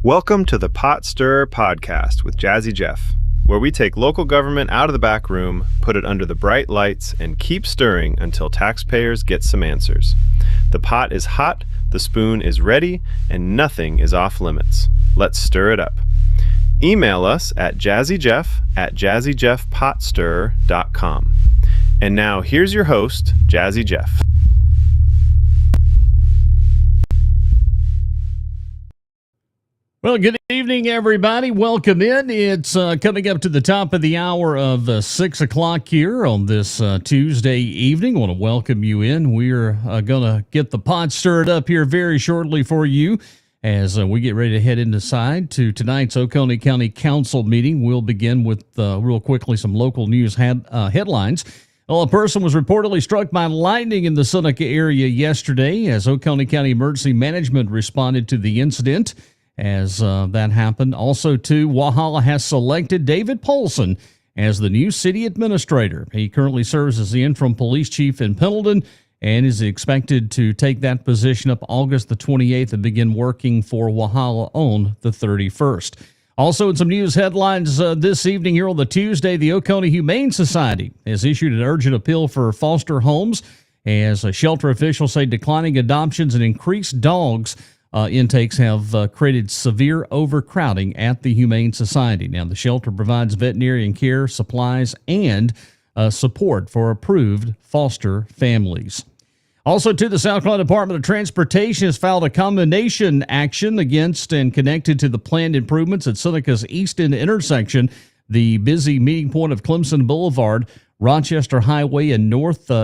Welcome to the Pot Stirrer podcast with Jazzy Jeff, where we take local government out of the back room, put it under the bright lights, and keep stirring until taxpayers get some answers. The pot is hot, the spoon is ready, and nothing is off limits. Let's stir it up. Email us at jazzyjeff@jazzyjeffpotstirrer.com. And now here's your host, Jazzy Jeff. Well, good evening, everybody. Welcome in. It's coming up to the top of the hour of 6 o'clock here on this Tuesday evening. I want to welcome you in. We're going to get the pot stirred up here very shortly for you as we get ready to head inside to tonight's Oconee County Council meeting. We'll begin with, real quickly, some local news headlines. Well, a person was reportedly struck by lightning in the Seneca area yesterday as Oconee County Emergency Management responded to the incident. As that happened, also, too, Walhalla has selected David Paulson as the new city administrator. He currently serves as the interim police chief in Pendleton and is expected to take that position up August the 28th and begin working for Walhalla on the 31st. Also, in some news headlines this evening here on the Tuesday, the Oconee Humane Society has issued an urgent appeal for foster homes as shelter officials say declining adoptions and increased dogs intakes have created severe overcrowding at the Humane Society. Now, the shelter provides veterinarian care, supplies, and support for approved foster families. Also, to the South Carolina Department of Transportation has filed a condemnation action against and connected to the planned improvements at Seneca's East End intersection, the busy meeting point of Clemson Boulevard, Rochester Highway, and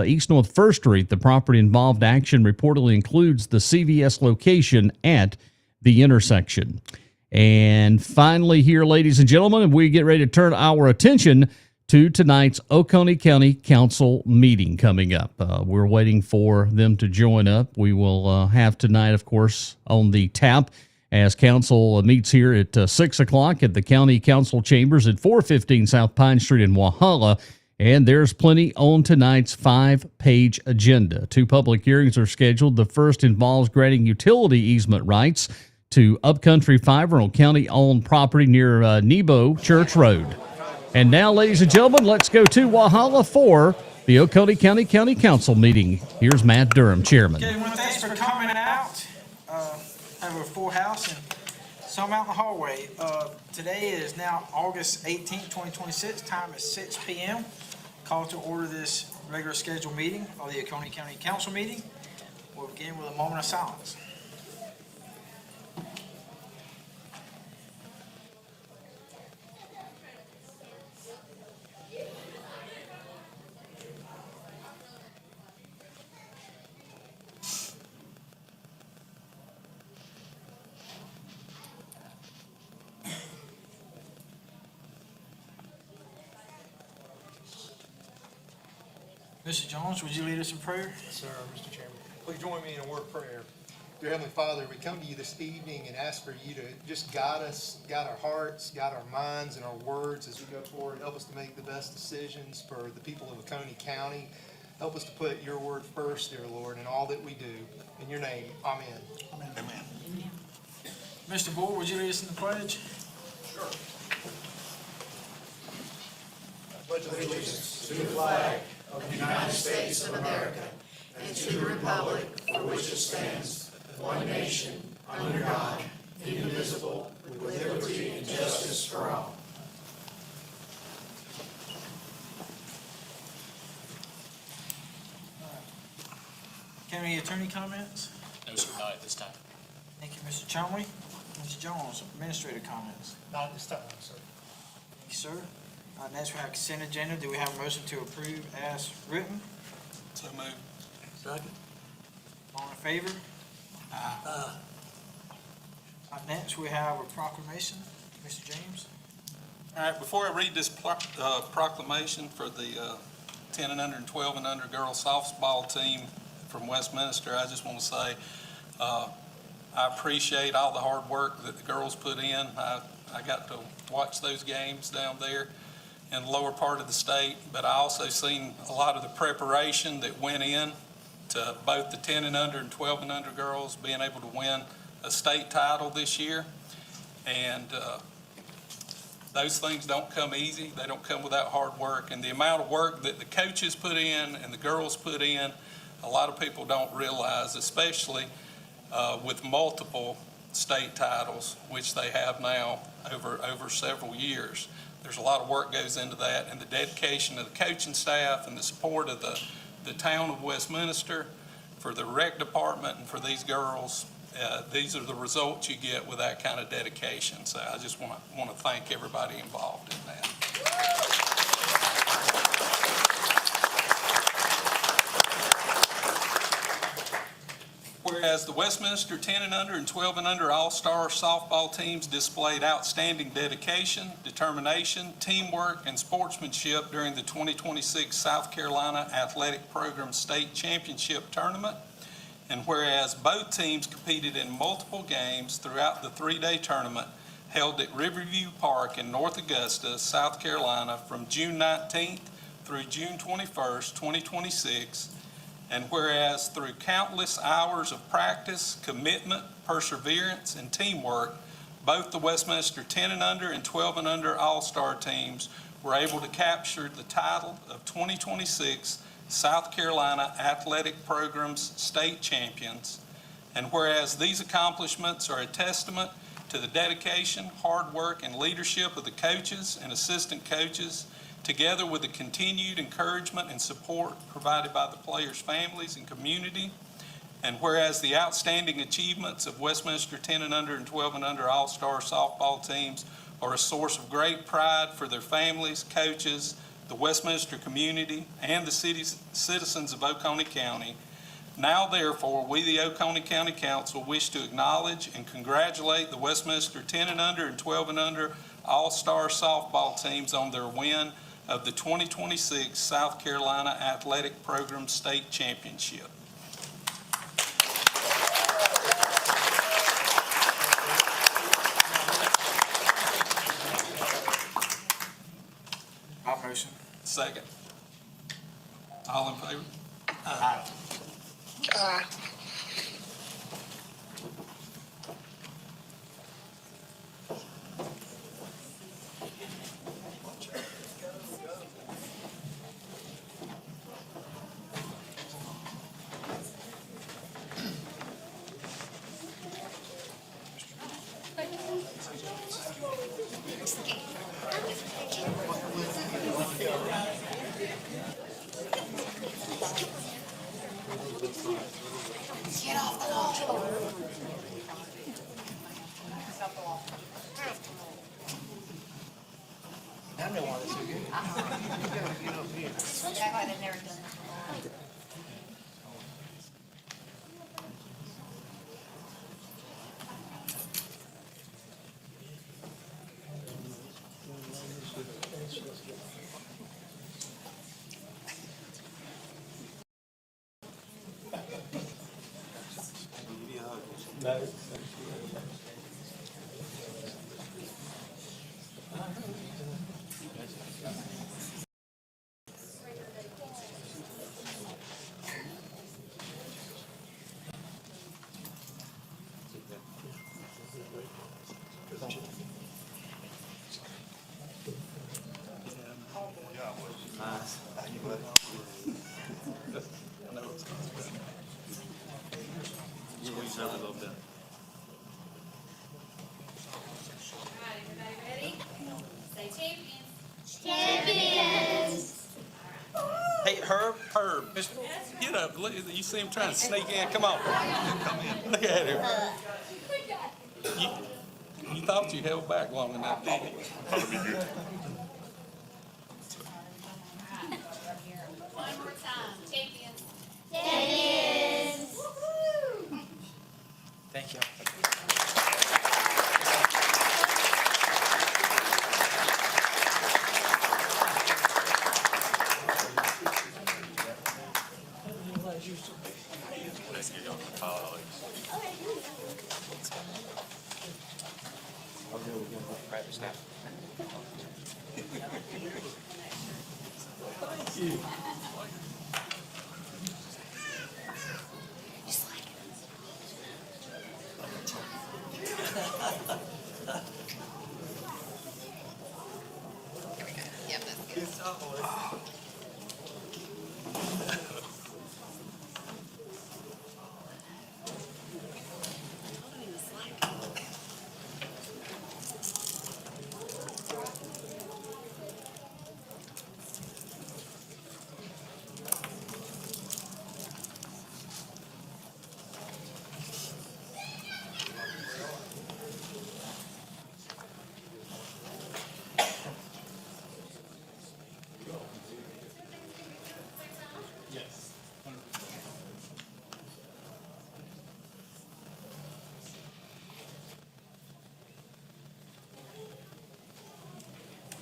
East North 1st Street. The property-involved action reportedly includes the CVS location at the intersection. And finally here, ladies and gentlemen, we get ready to turn our attention to tonight's Oconee County Council meeting coming up. We're waiting for them to join up. We will have tonight, of course, on the tap as council meets here at 6 o'clock at the County Council Chambers at 415 South Pine Street in Walhalla. And there's plenty on tonight's 5-page agenda. 2 public hearings are scheduled. The first involves granting utility easement rights to Upcountry Fiber on county-owned property near Nebo Church Road. And now, ladies and gentlemen, let's go to Walhalla for the Oconee County Council meeting. Here's Matt Durham, chairman. Okay, well, thanks for coming out. Have a full house and some out in the hallway. Today is now August 18th, 2026. Time is 6 p.m. Call to order this regular scheduled meeting of the Oconee County Council meeting. We'll begin with a moment of silence. Mr. Jones, would you lead us in prayer? Yes, sir, Mr. Chairman. Please join me in a word of prayer. Dear Heavenly Father, we come to you this evening and ask for you to just guide us, guide our hearts, guide our minds and our words as we go forward. Help us to make the best decisions for the people of Oconee County. Help us to put your word first, dear Lord, in all that we do. In your name, amen. Amen. Amen. Mr. Board, would you lead us in the pledge? Sure. I pledge allegiance to the flag of the United States of America and to the republic for which it stands, one nation, under God, indivisible, with liberty and justice for all. County attorney comments? No, sir, not at this time. Thank you, Mr. Chumley. Mr. Jones, administrator comments? Not this time, sir. Thank you, sir. Next, we have consent agenda. Do we have a motion to approve as written? So moved. Second. All in favor? Next, we have a proclamation. Mr. James? All right, before I read this proclamation for the 10 and under and 12 and under girls softball team from Westminster, I just want to say I appreciate all the hard work that the girls put in. I got to watch those games down there in the lower part of the state, but I also seen a lot of the preparation that went in to both the 10 and under and 12 and under girls being able to win a state title this year. And those things don't come easy. They don't come without hard work. And the amount of work that the coaches put in and the girls put in, a lot of people don't realize, especially with multiple state titles, which they have now over several years. There's a lot of work goes into that, and the dedication of the coaching staff and the support of the town of Westminster for the rec department and for these girls. These are the results you get with that kind of dedication. So I just want to thank everybody involved in that. Whereas the Westminster 10 and under and 12 and under all-star softball teams displayed outstanding dedication, determination, teamwork, and sportsmanship during the 2026 South Carolina Athletic Program State Championship Tournament. And whereas both teams competed in multiple games throughout the three-day tournament held at Riverview Park in North Augusta, South Carolina from June 19th through June 21st, 2026. And whereas through countless hours of practice, commitment, perseverance, and teamwork, both the Westminster 10 and under and 12 and under all-star teams were able to capture the title of 2026 South Carolina Athletic Program's state champions. And whereas these accomplishments are a testament to the dedication, hard work, and leadership of the coaches and assistant coaches, together with the continued encouragement and support provided by the players' families and community. And whereas the outstanding achievements of Westminster 10 and under and 12 and under all-star softball teams are a source of great pride for their families, coaches, the Westminster community, and the citizens of Oconee County. Now, therefore, we, the Oconee County Council, wish to acknowledge and congratulate the Westminster 10 and under and 12 and under all-star softball teams on their win of the 2026 South Carolina Athletic Program State Championship. Motion. Second. All in favor? Aye. Hey, Herb, get up. Look, you see him trying to sneak in? Come on. Come in. Look at him. You thought you held back long enough, didn't you? One more time. Champions. Champions. Thank you.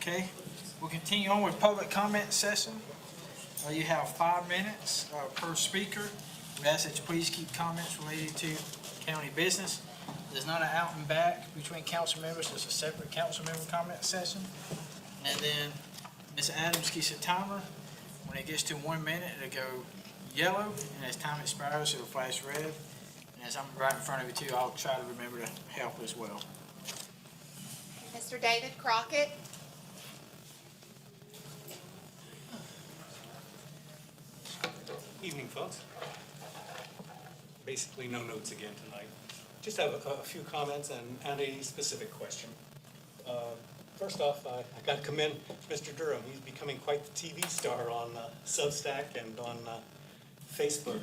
Okay, we'll continue on with public comment session. You have 5 minutes per speaker. We ask that you please keep comments related to county business. There's not an out and back between council members. There's a separate council member comment session. And then Ms. Adams keeps a timer. When it gets to 1 minute, it'll go yellow, and as time expires, it'll flash red. And as I'm right in front of you too, I'll try to remember to help as well. Mr. David Crockett. Evening, folks. Basically, no notes again tonight. Just have a few comments and a specific question. First off, I got to commend Mr. Durham. He's becoming quite the TV star on Substack and on Facebook.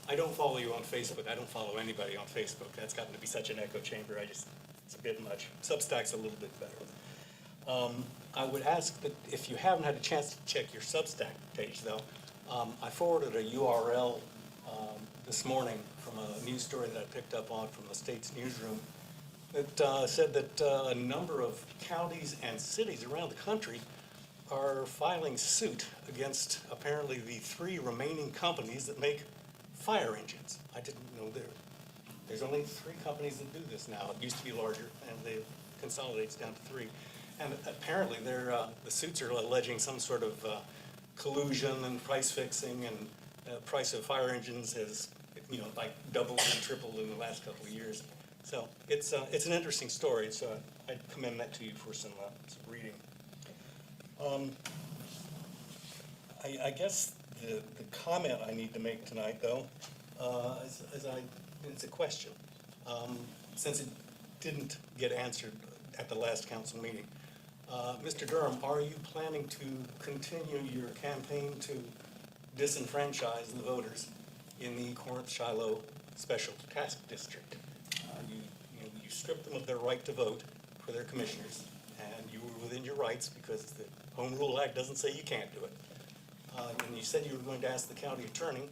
I don't follow you on Facebook. I don't follow anybody on Facebook. That's gotten to be such an echo chamber. It's a bit much. Substack's a little bit better. I would ask that if you haven't had a chance to check your Substack page, though, I forwarded a URL this morning from a news story that I picked up on from the state's newsroom that said that a number of counties and cities around the country are filing suit against apparently the 3 remaining companies that make fire engines. I didn't know there's only 3 companies that do this now. It used to be larger, and they've consolidated down to 3. And apparently the suits are alleging some sort of collusion and price fixing, and price of fire engines has, like doubled and tripled in the last couple of years. So it's an interesting story. So I'd commend that to you for some reading. I guess the comment I need to make tonight, though, it's a question. Since it didn't get answered at the last council meeting. Mr. Durham, are you planning to continue your campaign to disenfranchise the voters in the Corinth-Shiloh Special Task District? You stripped them of their right to vote for their commissioners, and you were within your rights because the Home Rule Act doesn't say you can't do it. And you said you were going to ask the county attorney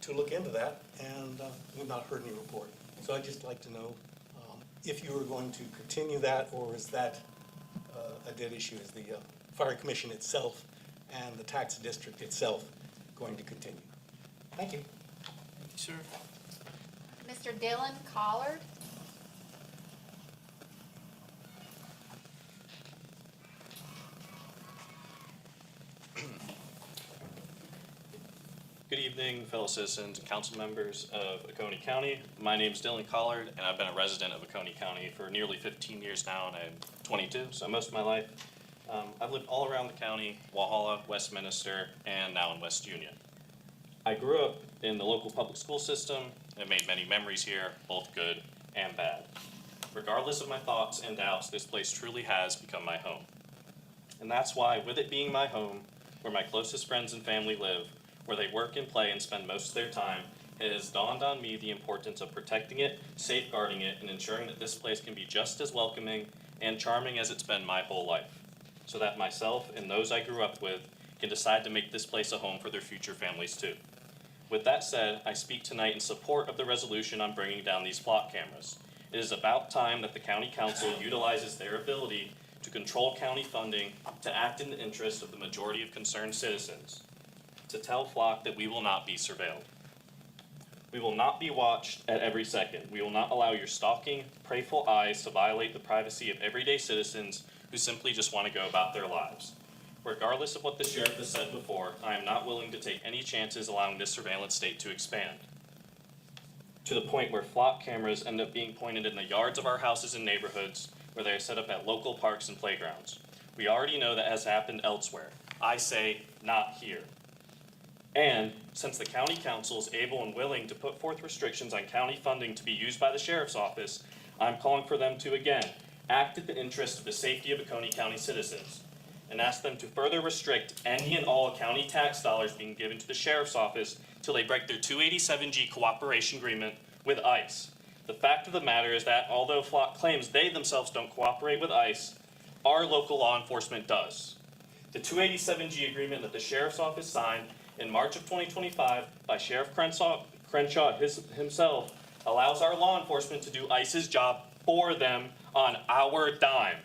to look into that, and we've not heard any report. So I'd just like to know if you were going to continue that, or is that a dead issue? Is the Fire Commission itself and the tax district itself going to continue? Thank you. Thank you, sir. Mr. Dylan Collard. Good evening, fellow citizens and council members of Oconee County. My name is Dylan Collard, and I've been a resident of Oconee County for nearly 15 years now, and I'm 22, so most of my life. I've lived all around the county, Walhalla, Westminster, and now in West Union. I grew up in the local public school system and made many memories here, both good and bad. Regardless of my thoughts and doubts, this place truly has become my home. And that's why, with it being my home, where my closest friends and family live, where they work and play and spend most of their time, it has dawned on me the importance of protecting it, safeguarding it, and ensuring that this place can be just as welcoming and charming as it's been my whole life, so that myself and those I grew up with can decide to make this place a home for their future families too. With that said, I speak tonight in support of the resolution on bringing down these plot cameras. It is about time that the county council utilizes their ability to control county funding to act in the interest of the majority of concerned citizens, to tell Flock that we will not be surveilled. We will not be watched at every second. We will not allow your stalking, preyful eyes to violate the privacy of everyday citizens who simply just want to go about their lives. Regardless of what the sheriff has said before, I am not willing to take any chances allowing this surveillance state to expand, to the point where Flock cameras end up being pointed in the yards of our houses and neighborhoods, where they are set up at local parks and playgrounds, We already know that has happened elsewhere. I say, not here. And since the county council is able and willing to put forth restrictions on county funding to be used by the sheriff's office, I'm calling for them to, again, act in the interest of the safety of Oconee County citizens and ask them to further restrict any and all county tax dollars being given to the sheriff's office till they break their 287G cooperation agreement with ICE. The fact of the matter is that although Flock claims they themselves don't cooperate with ICE, our local law enforcement does. The 287G agreement that the sheriff's office signed in March of 2025 by Sheriff Crenshaw himself allows our law enforcement to do ICE's job for them on our dime.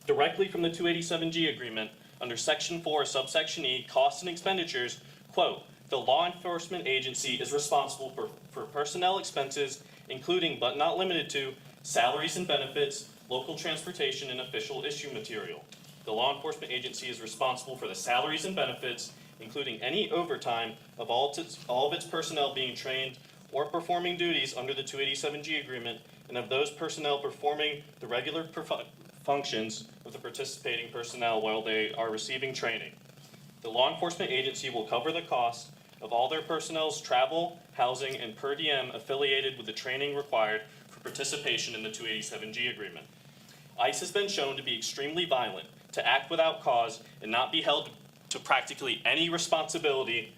Directly from the 287G agreement, under Section 4, Subsection E, Costs and Expenditures, quote, the law enforcement agency is responsible for personnel expenses, including but not limited to salaries and benefits, local transportation, and official issue material. The law enforcement agency is responsible for the salaries and benefits, including any overtime of all of its personnel being trained or performing duties under the 287G agreement, and of those personnel performing the regular functions of the participating personnel while they are receiving training. The law enforcement agency will cover the cost of all their personnel's travel, housing, and per diem affiliated with the training required for participation in the 287G agreement. ICE has been shown to be extremely violent, to act without cause, and not be held to practically any responsibility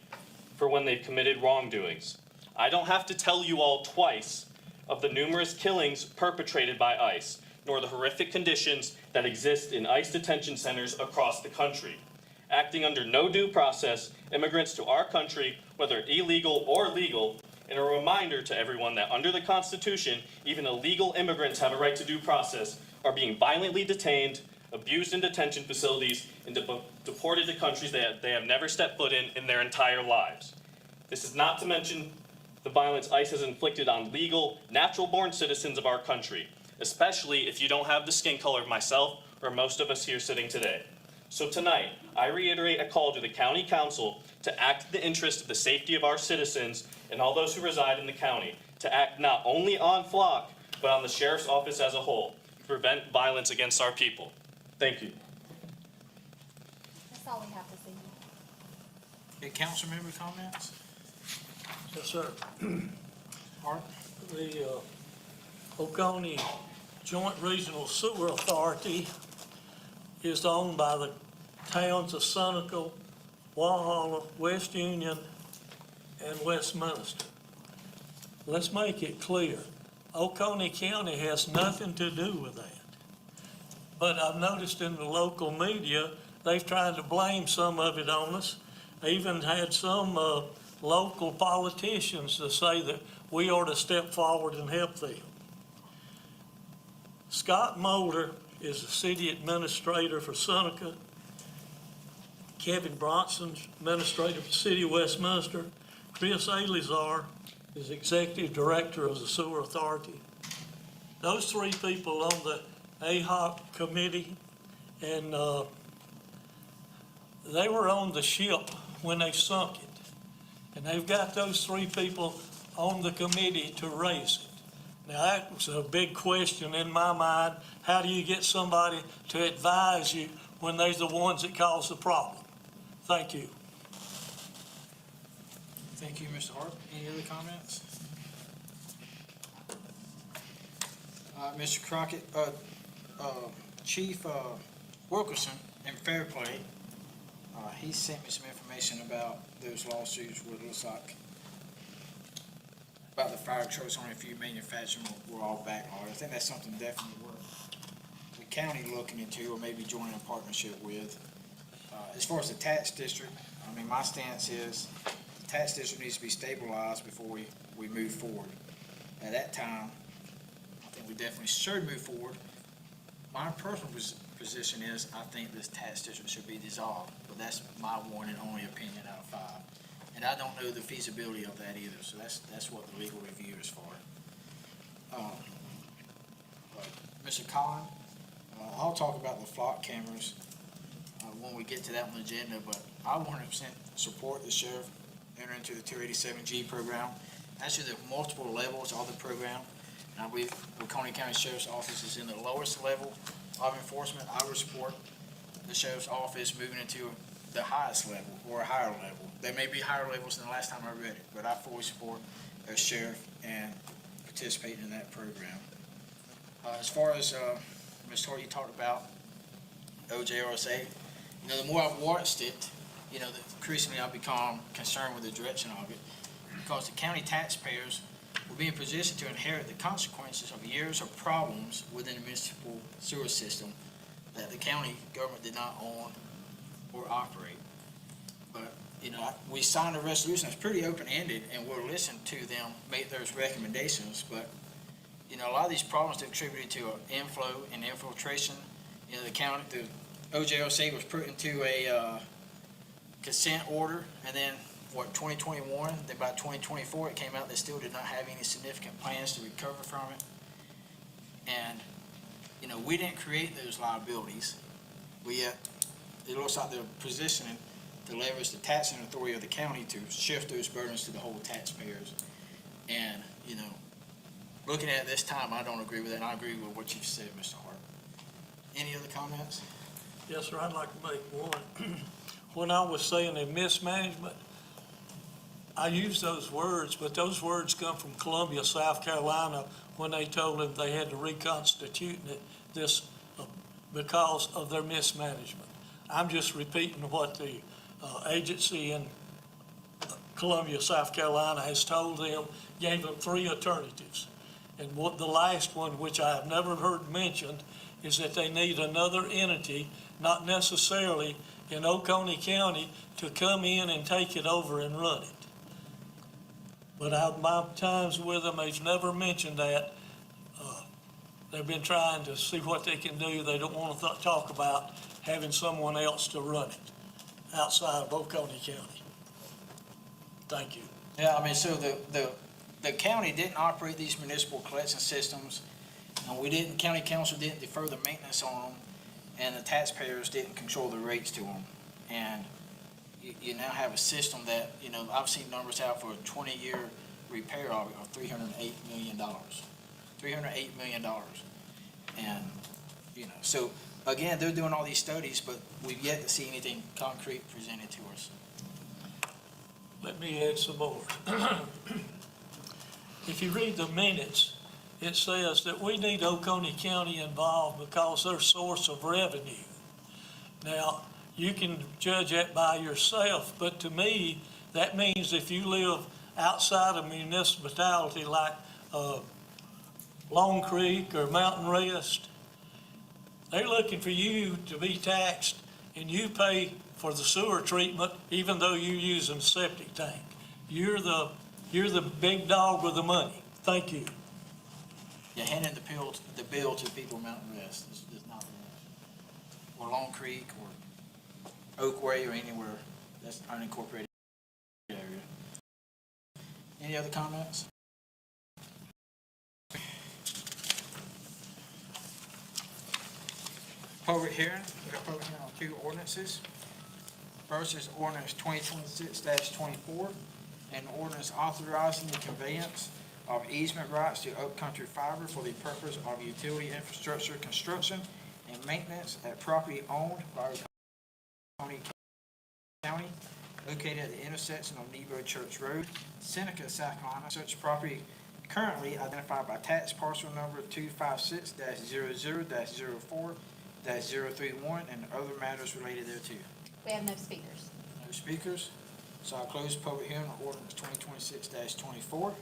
for when they've committed wrongdoings. I don't have to tell you all twice of the numerous killings perpetrated by ICE, nor the horrific conditions that exist in ICE detention centers across the country. Acting under no due process, immigrants to our country, whether illegal or legal, and a reminder to everyone that under the Constitution, even illegal immigrants have a right to due process, are being violently detained, abused in detention facilities, and deported to countries they have never stepped foot in their entire lives. This is not to mention the violence ICE has inflicted on legal, natural-born citizens of our country, especially if you don't have the skin color of myself or most of us here sitting today. So tonight, I reiterate a call to the County Council to act in the interest of the safety of our citizens and all those who reside in the county, to act not only on Flock, but on the Sheriff's Office as a whole, to prevent violence against our people. Thank you. That's all we have this evening. Any council member comments? Yes, sir. Art? The Oconee Joint Regional Sewer Authority is owned by the towns of Sunoco, Walhalla, West Union, and Westminster. Let's make it clear, Oconee County has nothing to do with that. But I've noticed in the local media, they've tried to blame some of it on us. They even had some local politicians to say that we ought to step forward and help them. Scott Mulder is the city administrator for Sunoco. Kevin Bronson's administrator for the city of Westminster. Chris Alizar is executive director of the sewer authority. Those three people on the AHOC committee, and they were on the ship when they sunk it. And they've got those three people on the committee to raise it. Now, that was a big question in my mind. How do you get somebody to advise you when they're the ones that cause the problem? Thank you. Thank you, Mr. Hart. Any other comments? Mr. Crockett, Chief Wilkerson in Fairplay, he sent me some information about those lawsuits where it looks like about the fire trucks, only a few manufacturing were all backlogged. I think that's something definitely worth the county looking into or maybe joining a partnership with. As far as the tax district, I mean, my stance is the tax district needs to be stabilized before we move forward. At that time, I think we definitely should move forward. My personal position is I think this tax district should be dissolved, but that's my one and only opinion out of 5. And I don't know the feasibility of that either, so that's what the legal review is for. Mr. Collin, I'll talk about the flock cameras when we get to that on the agenda, but I 100% support the sheriff entering into the 287G program. Actually, there are multiple levels of the program, and I believe the Oconee County Sheriff's Office is in the lowest level of enforcement. I would support the sheriff's office moving into the highest level or a higher level. There may be higher levels than the last time I read it, but I fully support the sheriff and participating in that program. As far as, Ms. Tory, you talked about OJRSA, you know, the more I've watched it, you know, increasingly I've become concerned with the direction of it, because the county taxpayers will be in position to inherit the consequences of years of problems within the municipal sewer system that the county government did not own or operate. But, you know, we signed a resolution that's pretty open-ended, and we'll listen to them make those recommendations. But, you know, a lot of these problems that contributed to inflow and infiltration, you know, the OJLC was put into a consent order, and then, 2021, then by 2024, it came out they still did not have any significant plans to recover from it. And, you know, we didn't create those liabilities. It looks like they're positioning to leverage the taxing authority of the county to shift those burdens to the whole taxpayers. And, you know, looking at it this time, I don't agree with that, and I agree with what you've said, Mr. Hart. Any other comments? Yes, sir, I'd like to make one. When I was saying the mismanagement, I use those words, but those words come from Columbia, South Carolina, when they told them they had to reconstitute this because of their mismanagement. I'm just repeating what the agency in Columbia, South Carolina has told them, gave them 3 alternatives. And what the last one, which I have never heard mentioned, is that they need another entity, not necessarily in Oconee County, to come in and take it over and run it. But out of my times with them, they've never mentioned that. They've been trying to see what they can do. They don't want to talk about having someone else to run it outside of Oconee County. Thank you. Yeah, I mean, so the county didn't operate these municipal collection systems, and county council didn't defer the maintenance on them, and the taxpayers didn't control the rates to them. And you now have a system that, you know, I've seen numbers out for a 20-year repair of it of $308 million. $308 million. And, you know, so again, they're doing all these studies, but we've yet to see anything concrete presented to us. Let me add some more. If you read the minutes, it says that we need Oconee County involved because they're source of revenue. Now, you can judge that by yourself, but to me, that means if you live outside a municipality like Long Creek or Mountain Rest, they're looking for you to be taxed, and you pay for the sewer treatment even though you're using a septic tank. You're the big dog with the money. Thank you. Yeah, handing the bill to people in Mountain Rest is not, or Long Creek or Oakway or anywhere that's unincorporated area. Any other comments? Public hearing, we got public hearing on 2 ordinances. First is ordinance 2026-24, an ordinance authorizing the conveyance of easement rights to Upcountry Fiber for the purpose of utility infrastructure construction and maintenance at property owned by Oconee County, located at the intersection of Nebo Church Road, Seneca, South Carolina. Such property currently identified by tax parcel number 256-00-04-031 and other matters related thereto. We have no speakers. No speakers, so I'll close public hearing on ordinance 2026-24.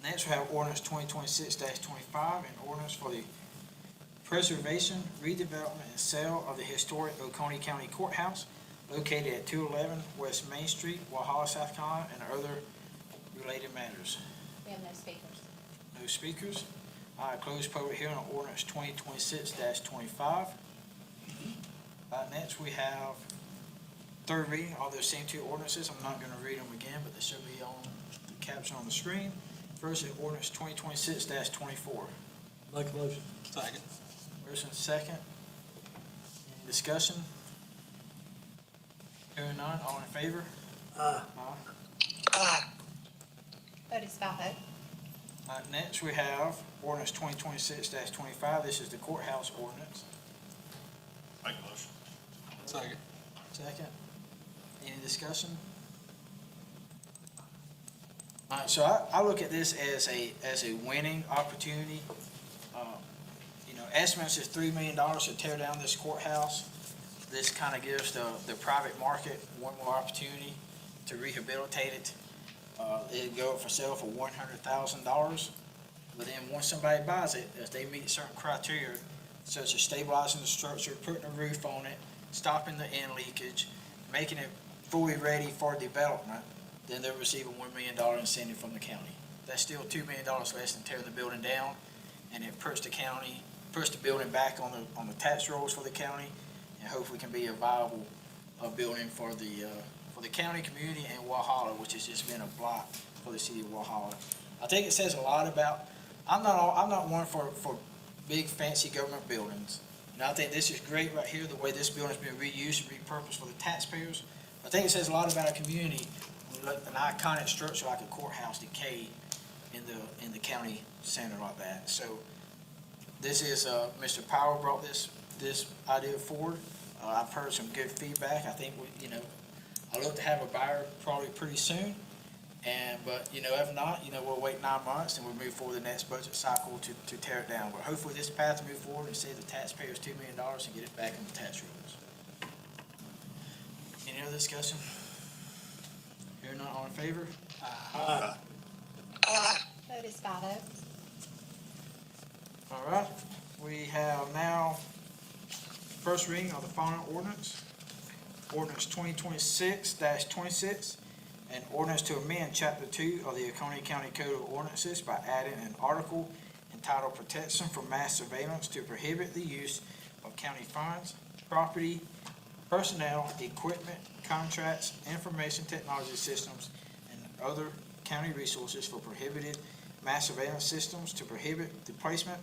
Next, we have ordinance 2026-25, an ordinance for the preservation, redevelopment, and sale of the historic Oconee County Courthouse located at 211 West Main Street, Walhalla, South Carolina, and other related matters. We have no speakers. No speakers. I close public hearing on ordinance 2026-25. Next, we have third reading of those same 2 ordinances. I'm not going to read them again, but they should be on the caption on the screen. First is ordinance 2026-24. Make a motion. Second. Motion second. Any discussion? Hearing none, all in favor? Aye. Vote is 5-0. Next, we have ordinance 2026-25. This is the courthouse ordinance. Make a motion. Second. Second. Any discussion? All right, so I look at this as a winning opportunity. Estimates is $3 million to tear down this courthouse. This kind of gives the private market one more opportunity to rehabilitate it. It'd go up for sale for $100,000. But then once somebody buys it, if they meet certain criteria, such as stabilizing the structure, putting a roof on it, stopping the end leakage, making it fully ready for development, then they'll receive a $1 million incentive from the county. That's still $2 million less than tearing the building down, and it puts the building back on the tax rolls for the county, and hopefully can be a viable building for the county, community, and Walhalla, which has just been a block for the city of Walhalla. I think it says a lot about. I'm not one for big fancy government buildings. And I think this is great right here, the way this building's been reused and repurposed for the taxpayers. I think it says a lot about our community when we let an iconic structure like a courthouse decay in the county center like that. So this is Mr. Power brought this idea forward. I've heard some good feedback. I think I look to have a buyer probably pretty soon. But if not, we'll wait 9 months and we'll move forward the next budget cycle to tear it down. But hopefully this path will move forward and save the taxpayers $2 million and get it back in the tax rolls. Any other discussion? Hearing none, all in favor? Aye. Vote is 5-0. All right, we have now first reading of the following ordinance. Ordinance 2026-26, an ordinance to amend Chapter 2 of the Oconee County Code of Ordinances by adding an article entitled Protection from Mass Surveillance to prohibit the use of county funds, property, personnel, equipment, contracts, information technology systems, and other county resources for prohibited mass surveillance systems, to prohibit the placement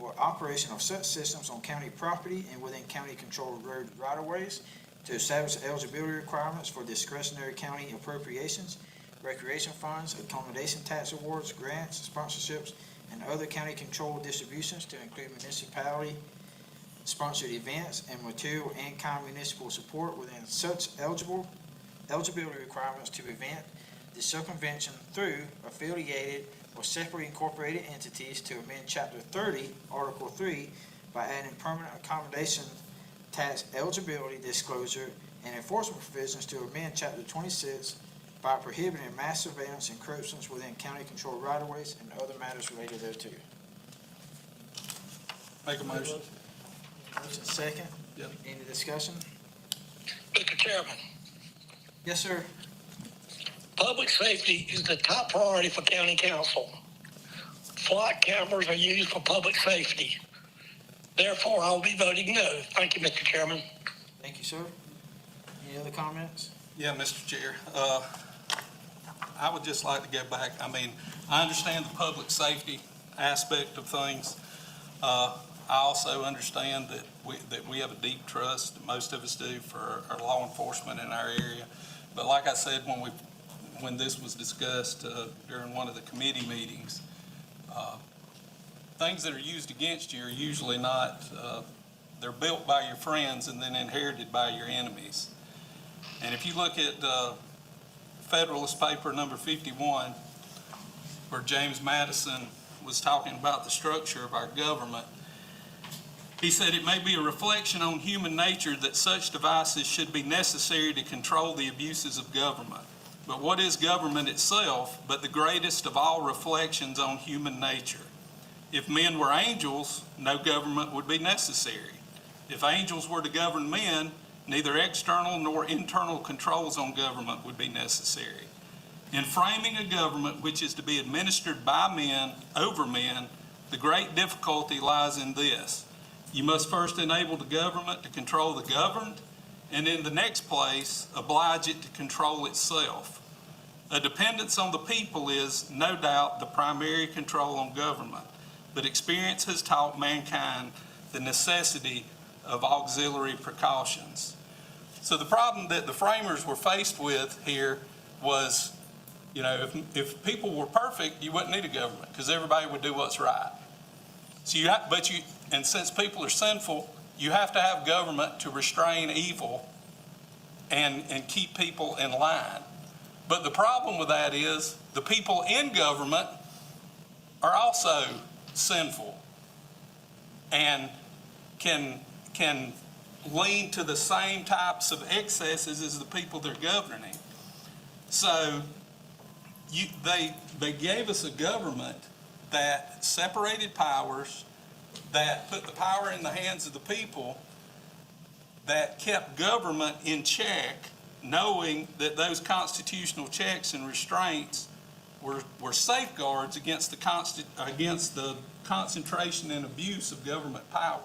or operation of such systems on county property and within county-controlled road right-of-ways, to establish eligibility requirements for discretionary county appropriations, recreation funds, accommodation tax awards, grants, sponsorships, and other county-controlled distributions to include municipality-sponsored events and material and kind municipal support within such eligibility requirements to prevent the circumvention through affiliated or separately incorporated entities, to amend Chapter 30, Article 3, by adding permanent accommodation tax eligibility disclosure and enforcement provisions, to amend Chapter 26 by prohibiting mass surveillance encroachments within county-controlled right-of-ways and other matters related thereto. Make a motion. Motion second. Yep. Any discussion? Mr. Chairman, Yes, sir. public safety is the top priority for county council. Flock cameras are used for public safety. Therefore, I will be voting no. Thank you, Mr. Chairman. Thank you, sir. Any other comments? Yeah, Mr. Chair. I would just like to go back. I mean, I understand the public safety aspect of things. I also understand that we have a deep trust, that most of us do, for our law enforcement in our area. But like I said, when this was discussed during one of the committee meetings, things that are used against you are usually not, they're built by your friends and then inherited by your enemies. And if you look at Federalist paper number 51, where James Madison was talking about the structure of our government, he said, "It may be a reflection on human nature that such devices should be necessary to control the abuses of government. But what is government itself but the greatest of all reflections on human nature? If men were angels, no government would be necessary. If angels were to govern men, neither external nor internal controls on government would be necessary. In framing a government which is to be administered by men, over men, the great difficulty lies in this. You must first enable the government to control the governed, and in the next place, oblige it to control itself. A dependence on the people is, no doubt, the primary control on government, but experience has taught mankind the necessity of auxiliary precautions." So the problem that the framers were faced with here was, if people were perfect, you wouldn't need a government because everybody would do what's right. And since people are sinful, You have to have government to restrain evil and keep people in line. But the problem with that is the people in government are also sinful and can lean to the same types of excesses as the people they're governing. So they gave us a government that separated powers, that put the power in the hands of the people, that kept government in check, knowing that those constitutional checks and restraints were safeguards against the concentration and abuse of government power.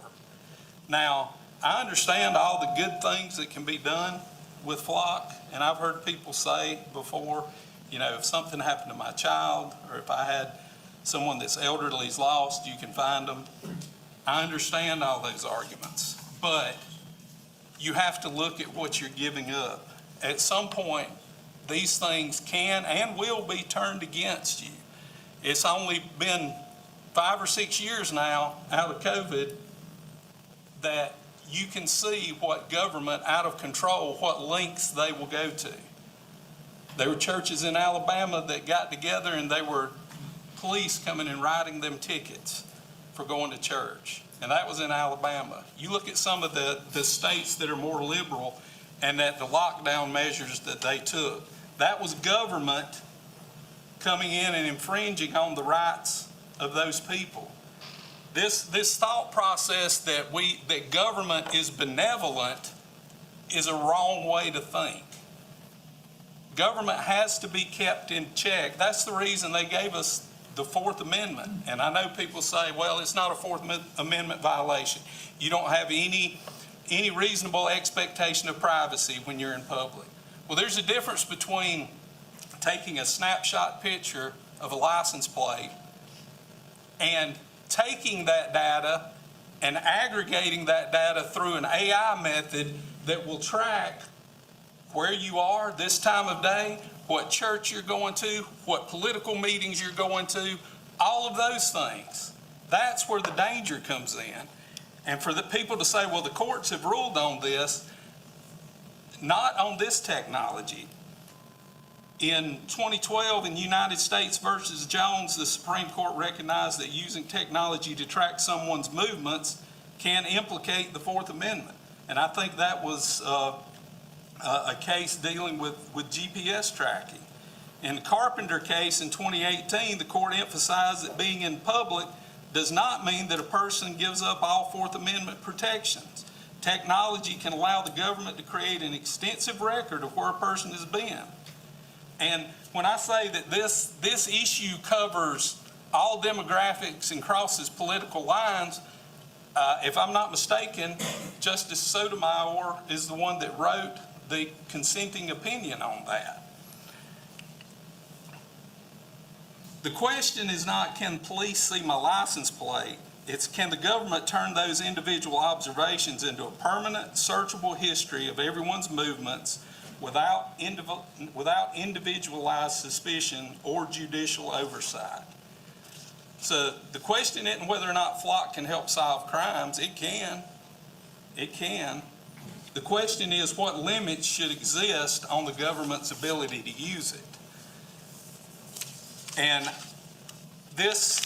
Now, I understand all the good things that can be done with flock, and I've heard people say before, you know, if something happened to my child, or if I had someone that's elderly is lost, you can find them. I understand all those arguments, but you have to look at what you're giving up. At some point, these things can and will be turned against you. It's only been 5 or 6 years now out of COVID that you can see what government out of control, what lengths they will go to. There were churches in Alabama that got together and they were police coming and writing them tickets for going to church. And that was in Alabama. You look at some of the states that are more liberal and at the lockdown measures that they took. That was government coming in and infringing on the rights of those people. This thought process that government is benevolent is a wrong way to think. Government has to be kept in check. That's the reason they gave us the Fourth Amendment. And I know people say, well, it's not a Fourth Amendment violation. You don't have any reasonable expectation of privacy when you're in public. Well, there's a difference between taking a snapshot picture of a license plate and taking that data and aggregating that data through an AI method that will track where you are this time of day, what church you're going to, what political meetings you're going to, all of those things. That's where the danger comes in. And for the people to say, well, the courts have ruled on this, not on this technology. In 2012, in United States versus Jones, the Supreme Court recognized that using technology to track someone's movements can implicate the Fourth Amendment. And I think that was a case dealing with GPS tracking. In the Carpenter case in 2018, the court emphasized that being in public does not mean that a person gives up all Fourth Amendment protections. Technology can allow the government to create an extensive record of where a person has been. And when I say that this issue covers all demographics and crosses political lines, if I'm not mistaken, Justice Sotomayor is the one that wrote the consenting opinion on that. The question is not, can police see my license plate? It's, can the government turn those individual observations into a permanent, searchable history of everyone's movements without individualized suspicion or judicial oversight? So the question isn't whether or not Flock can help solve crimes. It can. It can. The question is, what limits should exist on the government's ability to use it? And this,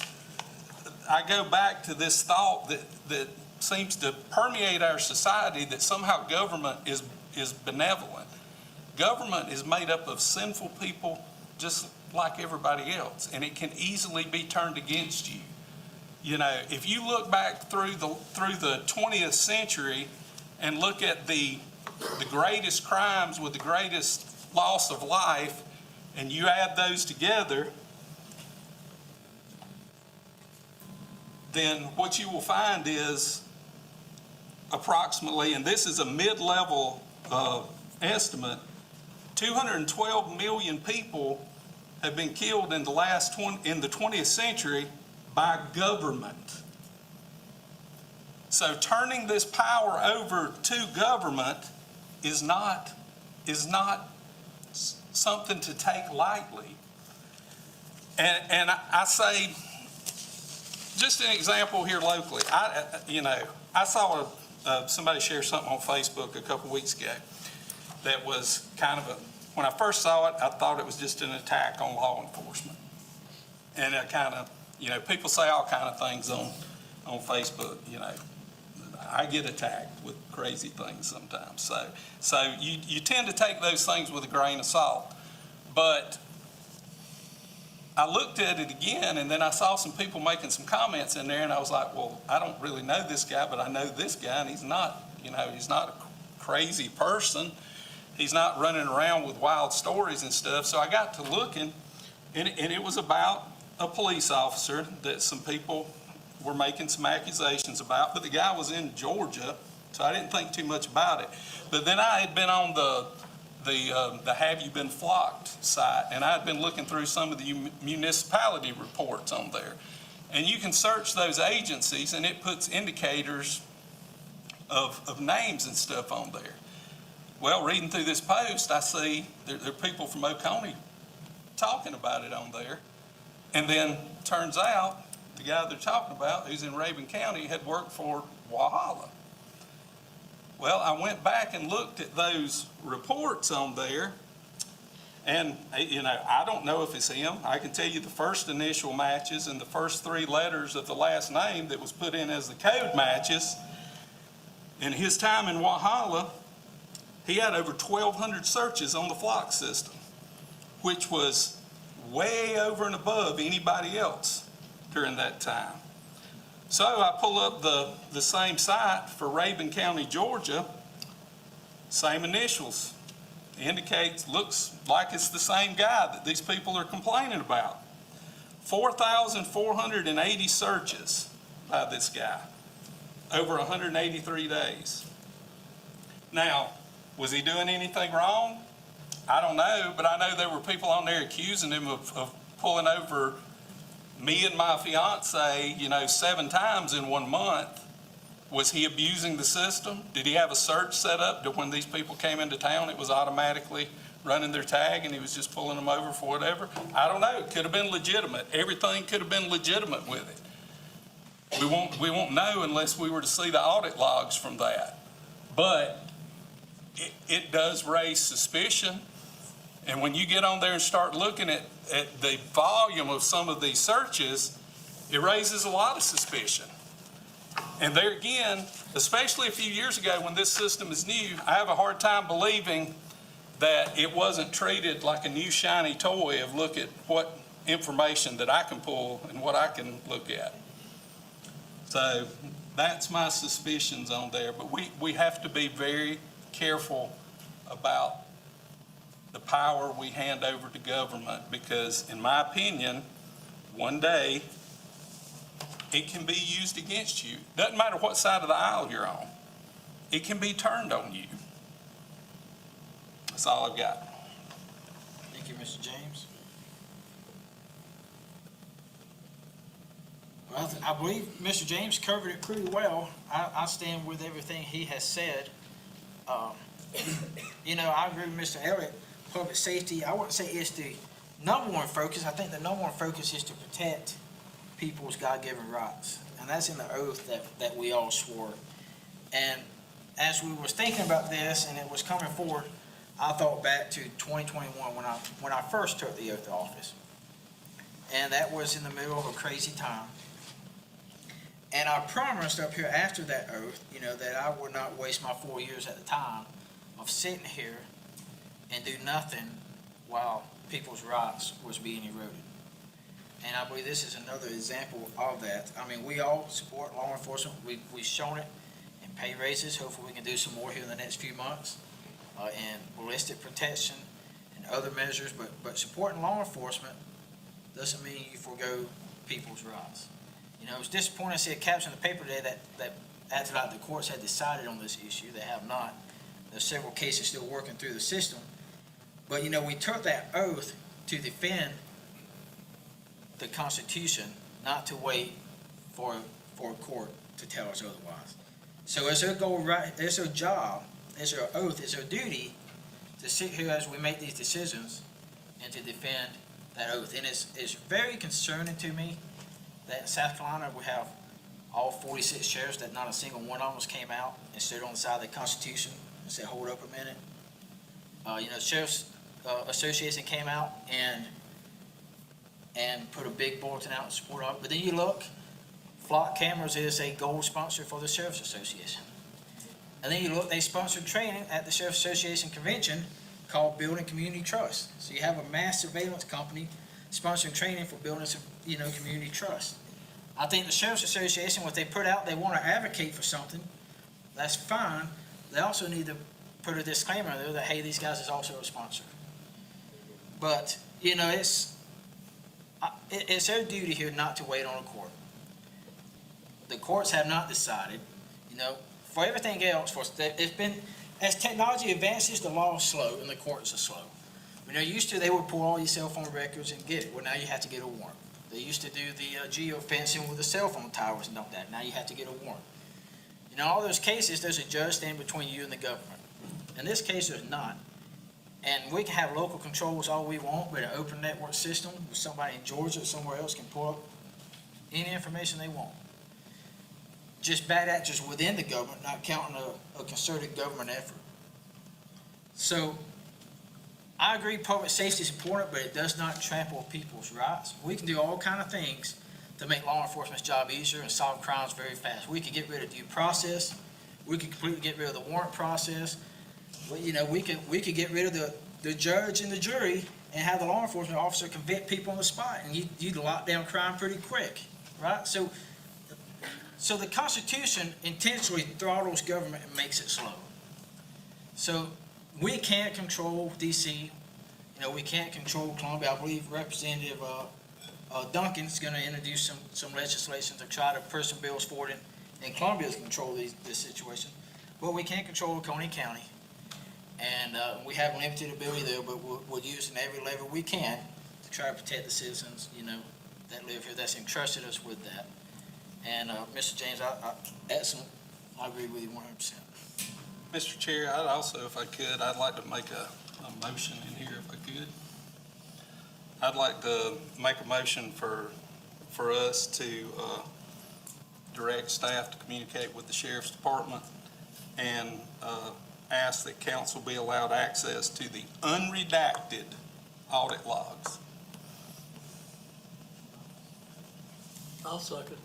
I go back to this thought that seems to permeate our society, that somehow government is benevolent. Government is made up of sinful people just like everybody else, and it can easily be turned against you. You know, if you look back through the 20th century and look at the greatest crimes with the greatest loss of life, and you add those together, then what you will find is approximately, and this is a mid-level estimate, 212 million people have been killed in the 20th century by government. So turning this power over to government is not something to take lightly. And I say, just an example here locally. I saw somebody shared something on Facebook a couple weeks ago that was kind of when I first saw it, I thought it was just an attack on law enforcement. And I kind of, people say all kind of things on Facebook, I get attacked with crazy things sometimes. So you tend to take those things with a grain of salt. But I looked at it again, and then I saw some people making some comments in there, and I was like, well, I don't really know this guy, but I know this guy, and he's not a crazy person. He's not running around with wild stories and stuff. So I got to looking, and it was about a police officer that some people were making some accusations about, but the guy was in Georgia, so I didn't think too much about it. But then I had been on the Have You Been Flocked site, and I had been looking through some of the municipality reports on there. And you can search those agencies, and it puts indicators of names and stuff on there. Well, reading through this post, I see there are people from Oconee talking about it on there. And then turns out the guy they're talking about, who's in Rabun County, had worked for Walhalla. Well, I went back and looked at those reports on there, and I don't know if it's him. I can tell you the first initial matches and the first 3 letters of the last name that was put in as the code matches. In his time in Walhalla, he had over 1,200 searches on the flock system, which was way over and above anybody else during that time. So I pull up the same site for Rabun County, Georgia, same initials. Looks like it's the same guy that these people are complaining about. 4,480 searches by this guy over 183 days. Now, was he doing anything wrong? I don't know, but I know there were people on there accusing him of pulling over me and my fiance, 7 times in 1 month. Was he abusing the system? Did he have a search set up that when these people came into town, it was automatically running their tag and he was just pulling them over for whatever? I don't know. It could have been legitimate. Everything could have been legitimate with it. We won't know unless we were to see the audit logs from that. But it does raise suspicion. And when you get on there and start looking at the volume of some of these searches, it raises a lot of suspicion. And there again, especially a few years ago when this system is new, I have a hard time believing that it wasn't treated like a new shiny toy of look at what information that I can pull and what I can look at. So that's my suspicions on there. But we have to be very careful about the power we hand over to government, because in my opinion, one day it can be used against you. Doesn't matter what side of the aisle you're on. It can be turned on you. That's all I've got. Thank you, Mr. James. Well, I believe Mr. James covered it pretty well. I stand with everything he has said. I agree with Mr. Elliott. Public safety, I wouldn't say it's the number one focus. I think the number one focus is to protect people's God-given rights. And that's in the oath that we all swore. And as we was thinking about this and it was coming forward, I thought back to 2021 when I first took the oath of office. And that was in the middle of a crazy time. And I promised up here after that oath, that I would not waste my 4 years at the time of sitting here and do nothing while people's rights was being eroded. And I believe this is another example of that. I mean, we all support law enforcement. We've shown it in pay raises. Hopefully we can do some more here in the next few months, and ballistic protection and other measures. But supporting law enforcement doesn't mean you forego people's rights. It was disappointing to see a caption in the paper today that acted like the courts had decided on this issue. They have not. There's several cases still working through the system. But, we took that oath to defend the Constitution, not to wait for a court to tell us otherwise. So it's our goal, right? It's our job, it's our oath, it's our duty to sit here as we make these decisions and to defend that oath. And it's very concerning to me that in South Carolina we have all 46 sheriffs, that not a single one of them came out and stood on the side of the Constitution and said, hold up a minute. Sheriff's Association came out and put a big bulletin out in support of it. But then you look, Flock Cameras is a gold sponsor for the Sheriff's Association. And then you look, they sponsored training at the Sheriff's Association convention called Building Community Trust. So you have a mass surveillance company sponsoring training for building some, community trust. I think the Sheriff's Association, what they put out, they want to advocate for something. That's fine. They also need to put a disclaimer there that, hey, these guys is also a sponsor. But, it's their duty here not to wait on a court. The courts have not decided, for everything else, it's been, as technology advances, the law is slow and the courts are slow. Used to, they would pull all your cell phone records and get it. Well, now you have to get a warrant. They used to do the geofencing with the cell phone towers and all that. Now you have to get a warrant. In all those cases, there's a judge standing between you and the government. In this case, there's not. And we can have local controls all we want, but an open network system with somebody in Georgia or somewhere else can pull up any information they want. Just bad actors within the government, not counting a concerted government effort. So, I agree public safety is important, but it does not trample people's rights. We can do all kinds of things to make law enforcement's job easier and solve crimes very fast. We could get rid of due process. We could completely get rid of the warrant process. Well, we could get rid of the judge and the jury and have the law enforcement officer convict people on the spot, and you'd lock down crime pretty quick, right? So the Constitution intentionally throttles government and makes it slow. So we can't control D.C. We can't control Columbia. I believe Representative Duncan's going to introduce some legislation to try to push some bills forward in Columbia's control this situation. But we can't control Oconee County. And we have limited ability there, but we'll use in every level we can to try to protect the citizens, that live here, that's entrusted us with that. And Mr. James, I agree with you 100%. Mr. Chair, I'd also, if I could, I'd like to make a motion in here if I could. I'd like to make a motion for us to direct staff to communicate with the Sheriff's Department and ask that council be allowed access to the unredacted audit logs. I'll second.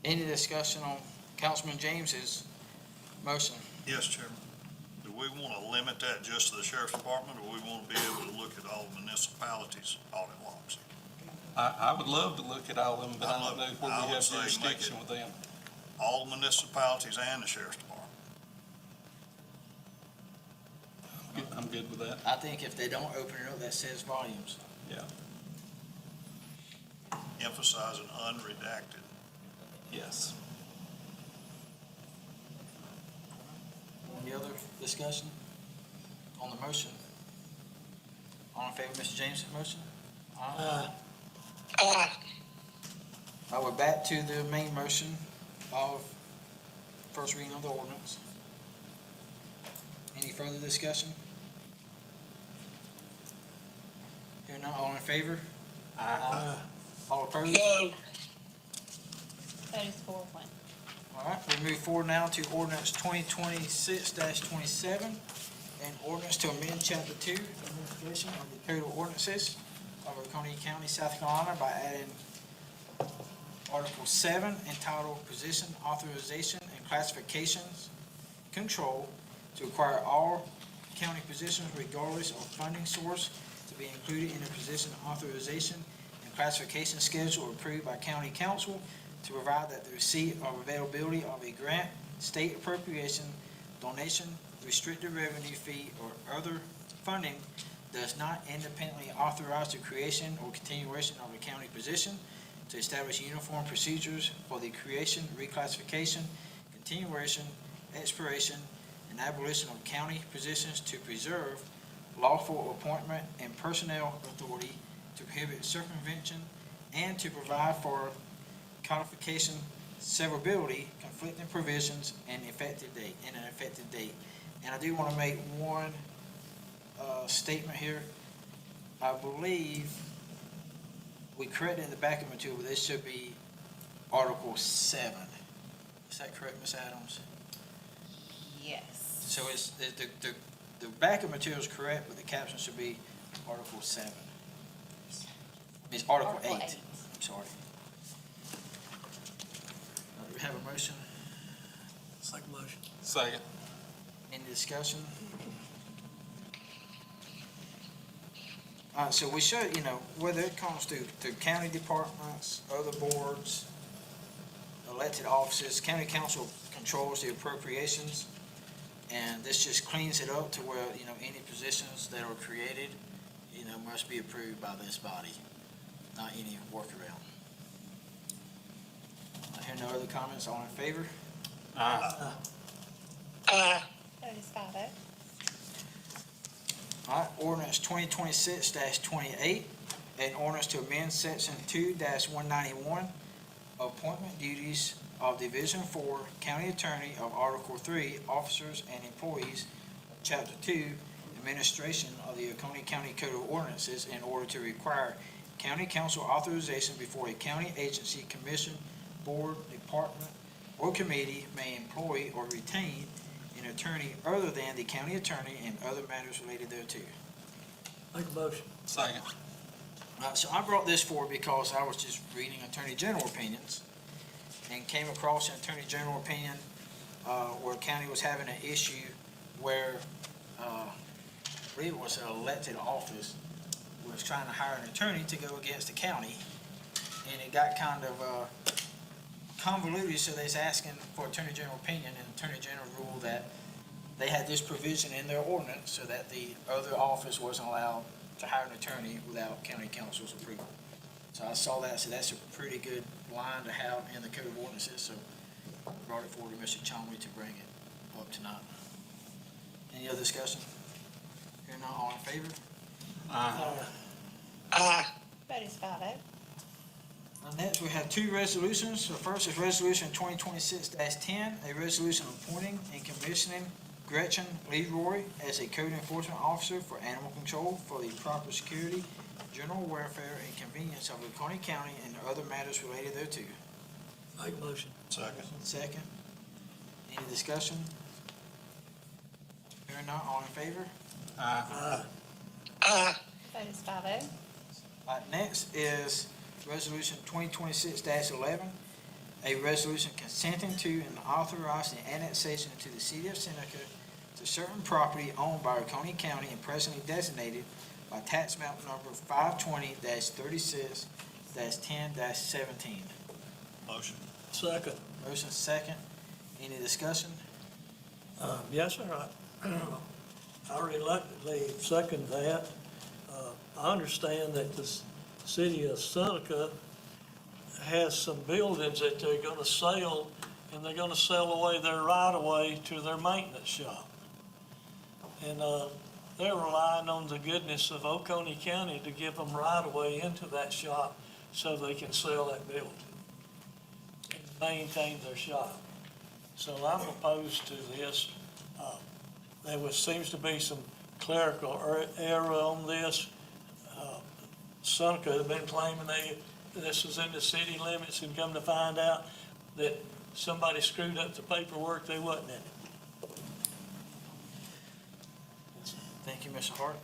Any discussion on Councilman James's motion? Yes, Chairman. Do we want to limit that just to the Sheriff's Department, or we want to be able to look at all municipalities' audit logs? I would love to look at all of them, but I don't know where I we would have say make jurisdiction it with them. all municipalities and the Sheriff's Department. I'm good with that. I think if they don't open it up, that says volumes. Yeah. Emphasizing unredacted. Yes. Any other discussion on the motion? All in favor of Mr. James' motion? Aye. Aye. Now we're back to the main motion of first reading of the ordinance. Any further discussion? Hearing none, all in favor? Aye. All opposed? No. Vote is 4-1. All right, we move forward now to ordinance 2026-27, an ordinance to amend chapter 2, administration of the Code of Ordinances of Oconee County, South Carolina by adding Article 7 entitled Position Authorization and Classifications Control to require all county positions regardless of funding source to be included in the position authorization and classification schedule approved by county council, to provide that the receipt or availability of a grant, state appropriation, donation, restricted revenue fee, or other funding does not independently authorize the creation or continuation of a county position, to establish uniform procedures for the creation, reclassification, continuation, expiration, and abolition of county positions, to preserve lawful appointment and personnel authority, to prohibit circumvention, and to provide for codification, severability, conflicting provisions, and an effective date. And I do want to make one statement here. I believe we corrected in the backup material, but this should be Article 7. Is that correct, Ms. Adams? Yes. So the backup material is correct, but the caption should be Article 7. It's Article 8. Article 8. I'm sorry. Do we have a motion? Second motion. Second. Any discussion? So we should, whether it comes to county departments, other boards, elected offices, county council controls the appropriations. And this just cleans it up to where, any positions that are created, must be approved by this body, not any workaround. I hear no other comments. All in favor? Aye. Vote is 5-0. All right, ordinance 2026-28, an ordinance to amend section 2-191, appointment duties of Division 4 County Attorney of Article 3, Officers and Employees, Chapter 2, Administration of the Oconee County Code of Ordinances in order to require county council authorization before a county agency, commission, board, department, or committee may employ or retain an attorney other than the county attorney and other matters related thereto. Make a motion. Second. So I brought this forward because I was just reading Attorney General opinions and came across an Attorney General opinion where county was having an issue where I believe it was an elected office was trying to hire an attorney to go against the county, and it got kind of convoluted, so they was asking for Attorney General opinion, and Attorney General ruled that they had this provision in their ordinance so that the other office wasn't allowed to hire an attorney without county council's approval. So I saw that, so that's a pretty good line to have in the code of ordinances, so I brought it forward to Mr. Chomley to bring it up tonight. Any other discussion? Hearing none, all in favor? Aye. Vote is 5-0. Next, we have two resolutions. The first is Resolution 2026-10, a resolution appointing and commissioning Gretchen Leroy as a code enforcement officer for animal control for the proper security, general welfare, and convenience of Oconee County and other matters related thereto. Make a motion. Second. Second. Any discussion? Hearing none, all in favor? Aye. Aye. Vote is 5-0. Next is Resolution 2026-11, a resolution consenting to and authorizing the annexation to the city of Seneca to certain property owned by Oconee County and presently designated by tax map number 520-36-10-17. Motion. Second. Motion second. Any discussion? Yes, sir. I reluctantly second that. I understand that the city of Seneca has some buildings that they're gonna sell, and they're gonna sell away their right-of-way to their maintenance shop. And, they're relying on the goodness of Oconee County to give them right-of-way into that shop so they can sell that building and maintain their shop. So I'm opposed to this. There seems to be some clerical error on this. Seneca has been claiming this is in the city limits, and come to find out that somebody screwed up the paperwork, they wasn't in it. Thank you, Mr. Hart.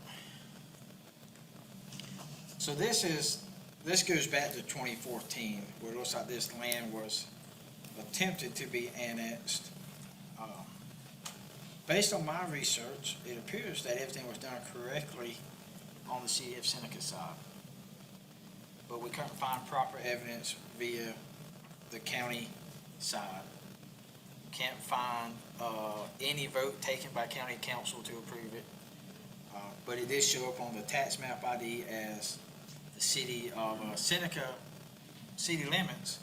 So this goes back to 2014, where it looks like this land was attempted to be annexed. Based on my research, it appears that everything was done correctly on the city of Seneca side. But we couldn't find proper evidence via the county side. Can't find any vote taken by county council to approve it. But it did show up on the tax map ID as the city of Seneca city limits,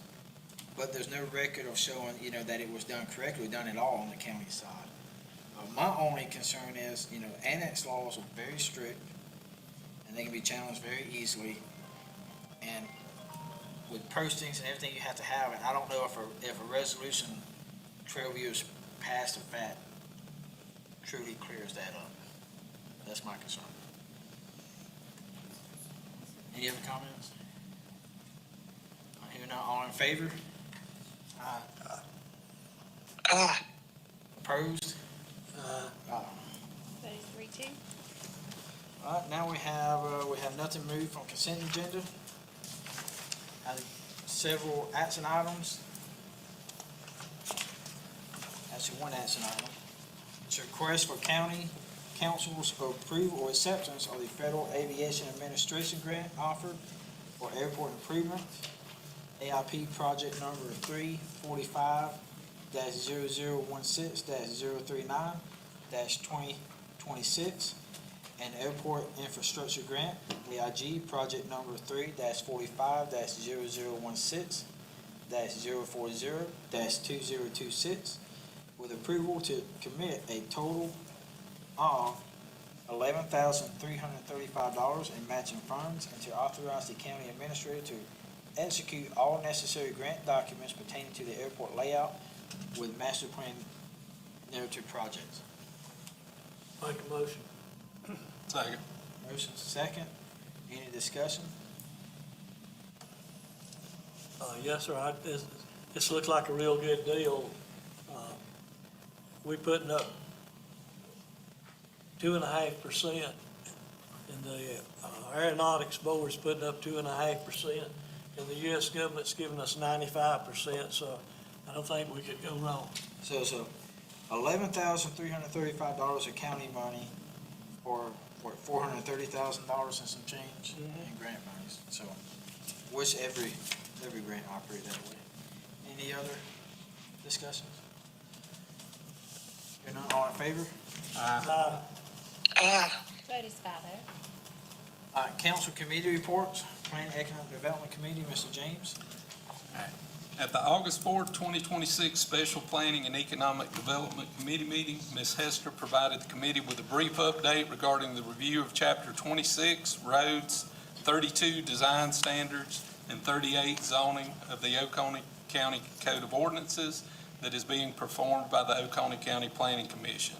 but there's no record of showing, that it was done correctly, done at all on the county side. My only concern is, annex laws are very strict, and they can be challenged very easily. And with postings and everything you have to have, and I don't know if a resolution 12 years past the fact truly clears that up. That's my concern. Any other comments? I hear none. All in favor? Aye. Opposed? Aye. That is 3-2. All right, now we have nothing moved from consent agenda. Have several action items. Actually, one action item. It's a request for county council's approval or acceptance of the Federal Aviation Administration grant offered for airport improvement. AIP project number 345-0016-039-2026 and airport infrastructure grant, AIG project number 3-45-016-040-2026 with approval to commit a total of $11,335 in matching funds and to authorize the county administrator to execute all necessary grant documents pertaining to the airport layout with master plan narrative projects. Make a motion. Second. Motion second. Any discussion? Yes, sir. This looks like a real good deal. We putting up 2.5%, and the aeronautics board's putting up 2.5%, and the U.S. government's giving us 95%. So I don't think we could go wrong. So it's $11,335 of county money for $430,000 and some change in grant monies. So, which every grant operates that way. Any other discussions? You're not all in favor? Aye. Aye. Vote is 5-0. All right, council committee reports. Planning Economic Development Committee, Mr. James. At the August 4th, 2026 Special Planning and Economic Development Committee meeting, Ms. Hester provided the committee with a brief update regarding the review of Chapter 26, Roads, 32, Design Standards, and 38, Zoning of the Oconee County Code of Ordinances that is being performed by the Oconee County Planning Commission.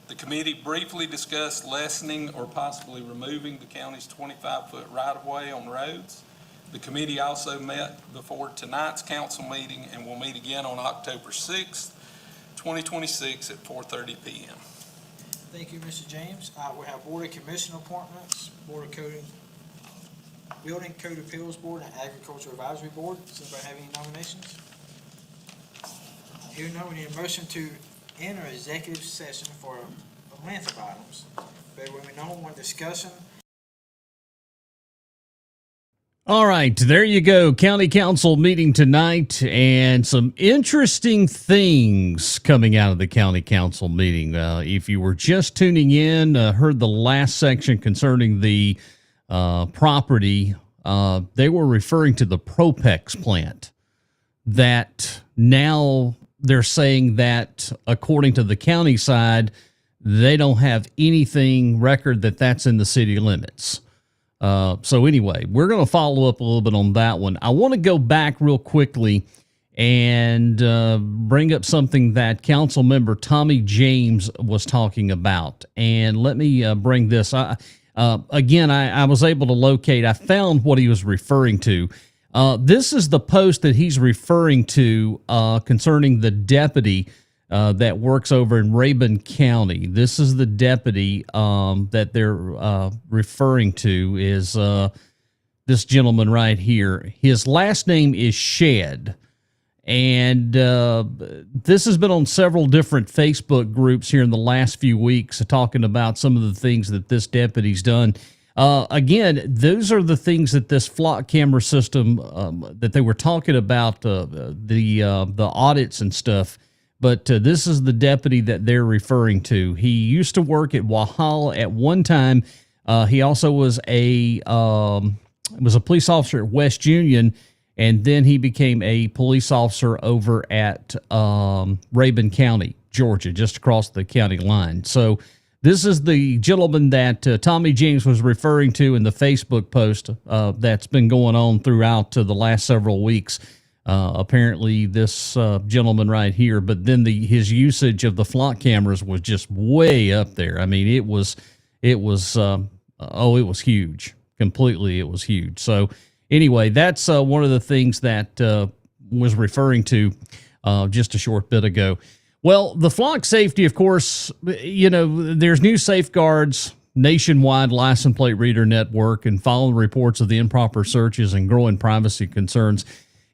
The committee briefly discussed lessening or possibly removing the county's 25-foot right-of-way on roads. The committee also met before tonight's council meeting and will meet again on October 6th, 2026 at 4:30 p.m. Thank you, Mr. James. We have Board of Commissioner appointments, Board of Code, Building Code Appeals Board, and Agriculture Advisory Board. Does anybody have any nominations? Here, no, we need a motion to enter executive session for a length of items. But when we know one discussion. All right, there you go. County Council meeting tonight, and some interesting things coming out of the County Council meeting. If you were just tuning in, heard the last section concerning the property, they were referring to the Propex plant that now they're saying that according to the county side, they don't have anything record that that's in the city limits. So anyway, we're going to follow up a little bit on that one. I want to go back real quickly and bring up something that Council Member Tommy James was talking about. And let me bring this. Again, I was able to locate, I found what he was referring to. This is the post that he's referring to concerning the deputy that works over in Rabun County. This is the deputy that they're referring to is this gentleman right here. His last name is Shed. And this has been on several different Facebook groups here in the last few weeks talking about some of the things that this deputy's done. Again, those are the things that this flock camera system that they were talking about, the audits and stuff. But this is the deputy that they're referring to. He used to work at Walhalla at one time. He also was a police officer at West Union, and then he became a police officer over at Rabun County, Georgia, just across the county line. So this is the gentleman that Tommy James was referring to in the Facebook post that's been going on throughout the last several weeks. Apparently this gentleman right here, but then his usage of the flock cameras was just way up there. I mean, it was huge. Completely, it was huge. So anyway, that's one of the things that was referring to. just a short bit ago. Well, the flock safety, of course, there's new safeguards, nationwide license plate reader network, and following reports of the improper searches and growing privacy concerns.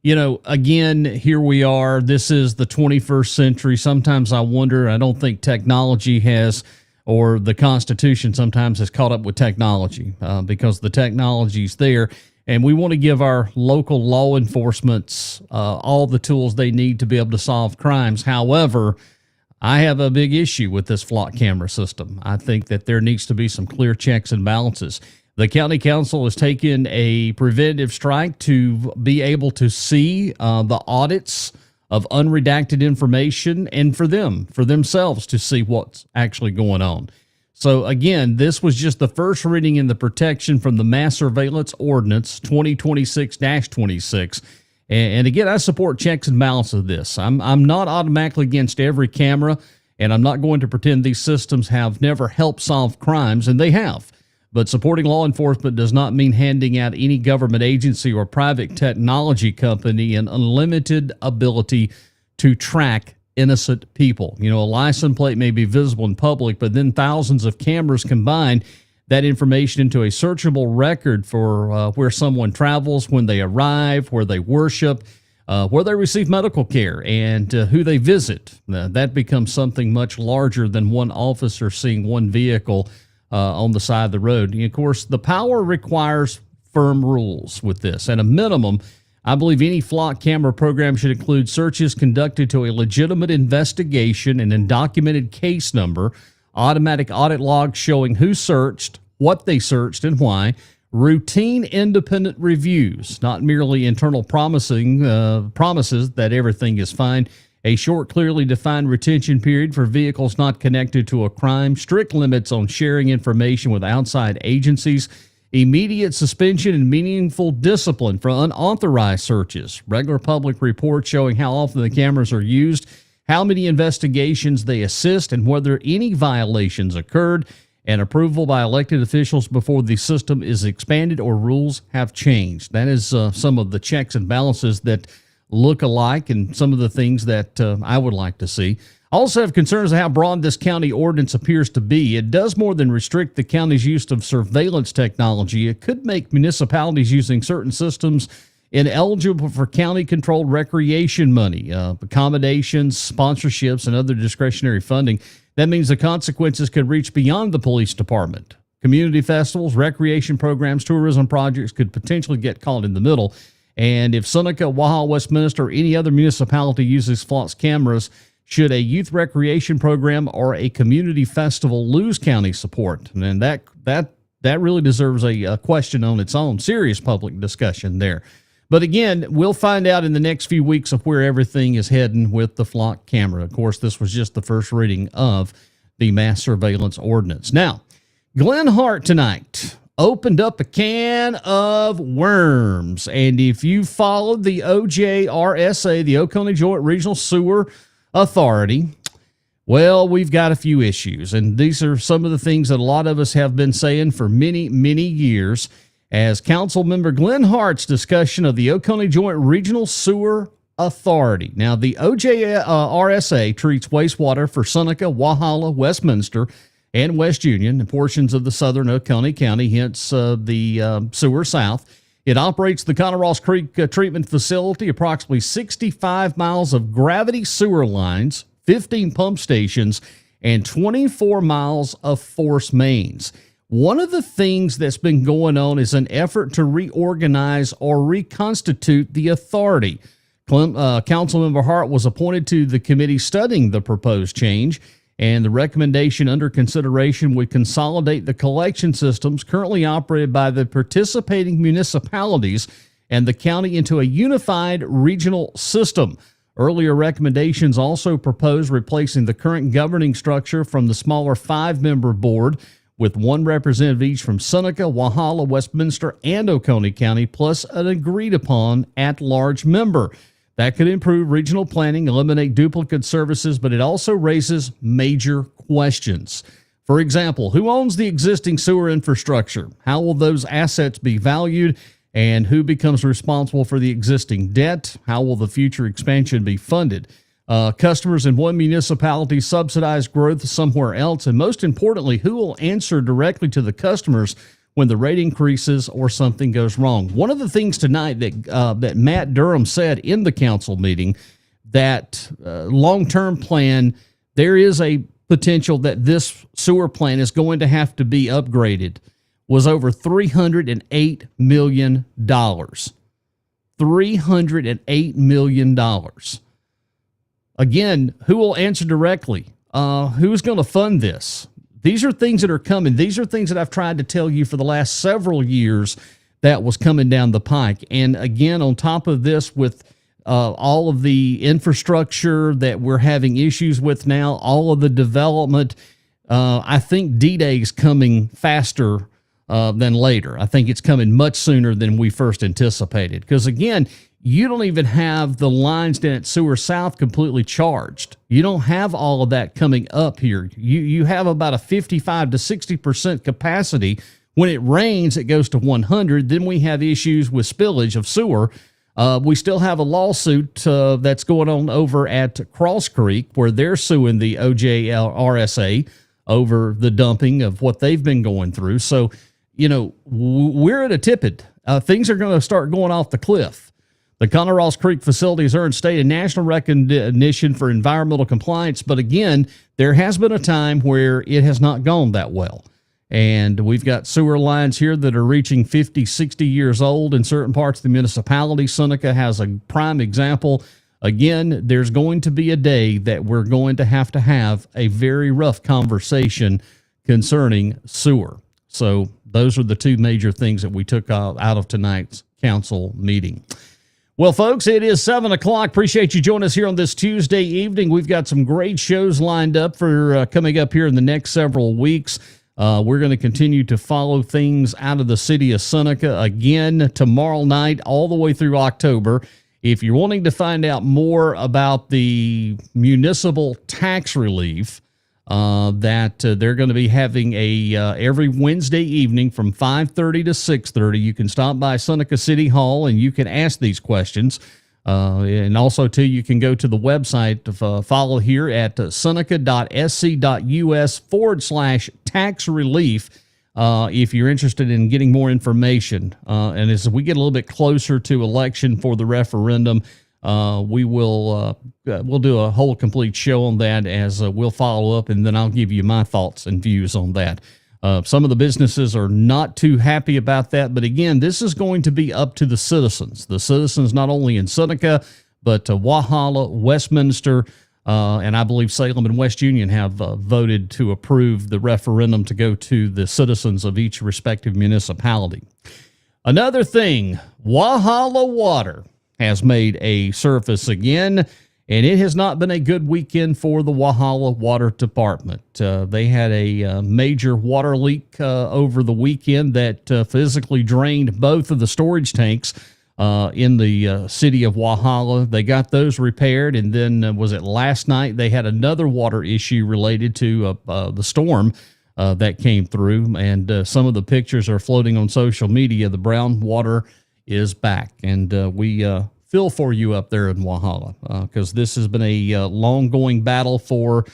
Again, here we are. This is the 21st century. Sometimes I wonder, I don't think technology has, or the Constitution sometimes has caught up with technology because the technology's there. And we want to give our local law enforcements all the tools they need to be able to solve crimes. However, I have a big issue with this flock camera system. I think that there needs to be some clear checks and balances. The county council has taken a preventive strike to be able to see the audits of unredacted information and for themselves to see what's actually going on. So again, this was just the first reading in the protection from the mass surveillance ordinance 2026-26. And again, I support checks and balances of this. I'm not automatically against every camera, and I'm not going to pretend these systems have never helped solve crimes, and they have. But supporting law enforcement does not mean handing out any government agency or private technology company an unlimited ability to track innocent people. A license plate may be visible in public, but then thousands of cameras combine that information into a searchable record for where someone travels, when they arrive, where they worship, where they receive medical care, and who they visit. That becomes something much larger than one officer seeing one vehicle on the side of the road. And of course, the power requires firm rules with this. At a minimum, I believe any flock camera program should include searches conducted to a legitimate investigation and a documented case number, automatic audit logs showing who searched, what they searched, and why, routine independent reviews, not merely internal promises that everything is fine, a short, clearly defined retention period for vehicles not connected to a crime, strict limits on sharing information with outside agencies, immediate suspension and meaningful discipline for unauthorized searches, regular public reports showing how often the cameras are used, how many investigations they assist, and whether any violations occurred, and approval by elected officials before the system is expanded or rules have changed. That is some of the checks and balances that look alike and some of the things that I would like to see. I also have concerns of how broad this county ordinance appears to be. It does more than restrict the county's use of surveillance technology. It could make municipalities using certain systems ineligible for county-controlled recreation money, accommodations, sponsorships, and other discretionary funding. That means the consequences could reach beyond the police department. Community festivals, recreation programs, tourism projects could potentially get caught in the middle. And if Seneca, Waha, Westminster, or any other municipality uses flock cameras, should a youth recreation program or a community festival lose county support? And that really deserves a question on its own, serious public discussion there. But again, we'll find out in the next few weeks of where everything is heading with the flock camera. Of course, this was just the first reading of the mass surveillance ordinance. Now, Glenn Hart tonight opened up a can of worms. And if you followed the OJRSA, the Oconee Joint Regional Sewer Authority, well, we've got a few issues. And these are some of the things that a lot of us have been saying for many, many years. As Council Member Glenn Hart's discussion of the Oconee Joint Regional Sewer Authority. Now, the OJRSA treats wastewater for Seneca, Walhalla, Westminster, and West Union, and portions of the southern Oconee County, hence the sewer south. It operates the Conoross Creek Treatment Facility, approximately 65 miles of gravity sewer lines, 15 pump stations, and 24 miles of force mains. One of the things that's been going on is an effort to reorganize or reconstitute the authority. Councilmember Hart was appointed to the committee studying the proposed change, and the recommendation under consideration would consolidate the collection systems currently operated by the participating municipalities and the county into a unified regional system. Earlier recommendations also proposed replacing the current governing structure from the smaller 5-member board with one representative each from Seneca, Walhalla, Westminster, and Oconee County, plus an agreed-upon at-large member. That could improve regional planning, eliminate duplicate services, but it also raises major questions. For example, who owns the existing sewer infrastructure? How will those assets be valued? And who becomes responsible for the existing debt? How will the future expansion be funded? Customers in one municipality subsidize growth somewhere else. And most importantly, who will answer directly to the customers when the rate increases or something goes wrong? One of the things tonight that Matt Durham said in the council meeting, that long-term plan, there is a potential that this sewer plant is going to have to be upgraded, was over $308 million. $308 million. Again, who will answer directly? Who's going to fund this? These are things that are coming. These are things that I've tried to tell you for the last several years that was coming down the pike. And again, on top of this, with all of the infrastructure that we're having issues with now, all of the development, I think D-Day is coming faster than later. I think it's coming much sooner than we first anticipated. Because again, you don't even have the lines down at Sewer South completely charged. You don't have all of that coming up here. You have about a 55 to 60% capacity. When it rains, it goes to 100. Then we have issues with spillage of sewer. We still have a lawsuit that's going on over at Cross Creek, where they're suing the OJRSA over the dumping of what they've been going through. So, you know, we're at a tippet. Things are going to start going off the cliff. The Conoross Creek facility has earned state and national recognition for environmental compliance, but again, there has been a time where it has not gone that well. And we've got sewer lines here that are reaching 50, 60 years old in certain parts of the municipality. Seneca has a prime example. Again, there's going to be a day that we're going to have a very rough conversation concerning sewer. So those are the two major things that we took out of tonight's council meeting. Well, folks, it is 7 o'clock. Appreciate you joining us here on this Tuesday evening. We've got some great shows lined up for coming up here in the next several weeks. We're going to continue to follow things out of the city of Seneca again tomorrow night all the way through October. If you're wanting to find out more about the municipal tax relief that they're going to be having every Wednesday evening from 5:30 to 6:30, you can stop by Seneca City Hall and you can ask these questions. And also, too, you can go to the website to follow here at seneca.sc.us/tax relief if you're interested in getting more information. And as we get a little bit closer to election for the referendum, we'll do a whole complete show on that as we'll follow up, and then I'll give you my thoughts and views on that. Some of the businesses are not too happy about that, but again, this is going to be up to the citizens. The citizens not only in Seneca, but Walhalla, Westminster, and I believe Salem and West Union have voted to approve the referendum to go to the citizens of each respective municipality. Another thing, Walhalla Water has made a surface again, and it has not been a good weekend for the Walhalla Water Department. They had a major water leak over the weekend that physically drained both of the storage tanks in the city of Walhalla. They got those repaired, and then was it last night they had another water issue related to the storm that came through, and some of the pictures are floating on social media. The brown water is back, and we feel for you up there in Walhalla because this has been a long-going battle for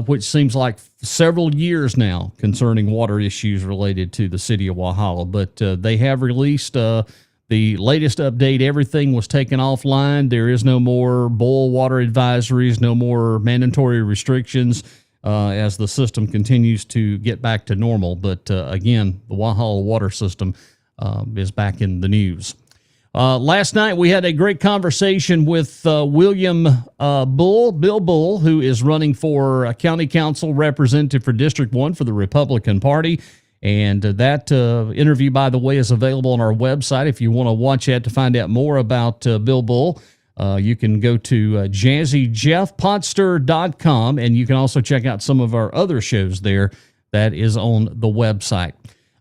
which seems like several years now concerning water issues related to the city of Walhalla. But they have released the latest update. Everything was taken offline. There is no more boil water advisories, no more mandatory restrictions as the system continues to get back to normal. But again, the Walhalla water system is back in the news. Last night, we had a great conversation with William Bill Bull, who is running for county council representative for District 1 for the Republican Party. And that interview, by the way, is available on our website. If you want to watch that to find out more about Bill Bull, you can go to jazzygeffpodster.com, and you can also check out some of our other shows there. That is on the website.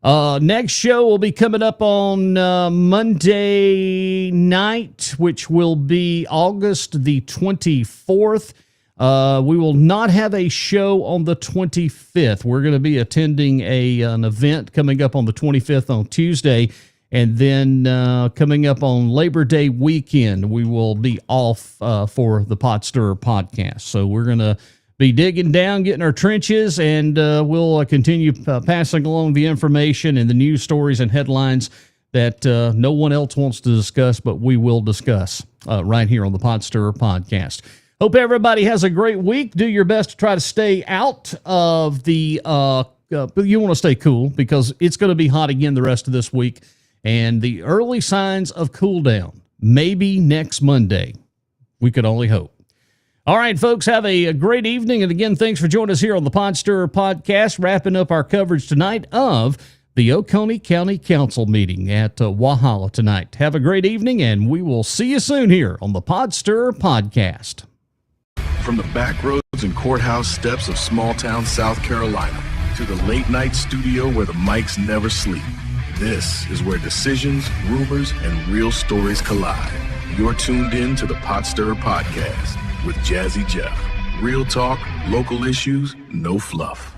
Next show will be coming up on Monday night, which will be August the 24th. We will not have a show on the 25th. We're going to be attending an event coming up on the 25th on Tuesday, And then coming up on Labor Day weekend, we will be off for the Pot Stirrer podcast. So we're going to be digging down, getting our trenches, and we'll continue passing along the information and the news stories and headlines that no one else wants to discuss, but we will discuss right here on the Pot Stirrer podcast. Hope everybody has a great week. Do your best to try to stay out of the you want to stay cool because it's going to be hot again the rest of this week. And the early signs of cool down, maybe next Monday. We could only hope. All right, folks, have a great evening. And again, thanks for joining us here on the Pot Stirrer podcast, wrapping up our coverage tonight of the Oconee County Council meeting at Walhalla tonight. Have a great evening, and we will see you soon here on the Pot Stirrer podcast. From the back roads and courthouse steps of small-town South Carolina to the late-night studio where the mics never sleep, this is where decisions, rumors, and real stories collide. You're tuned in to the Pot Stirrer podcast with Jazzy Jeff. Real talk, local issues, no fluff.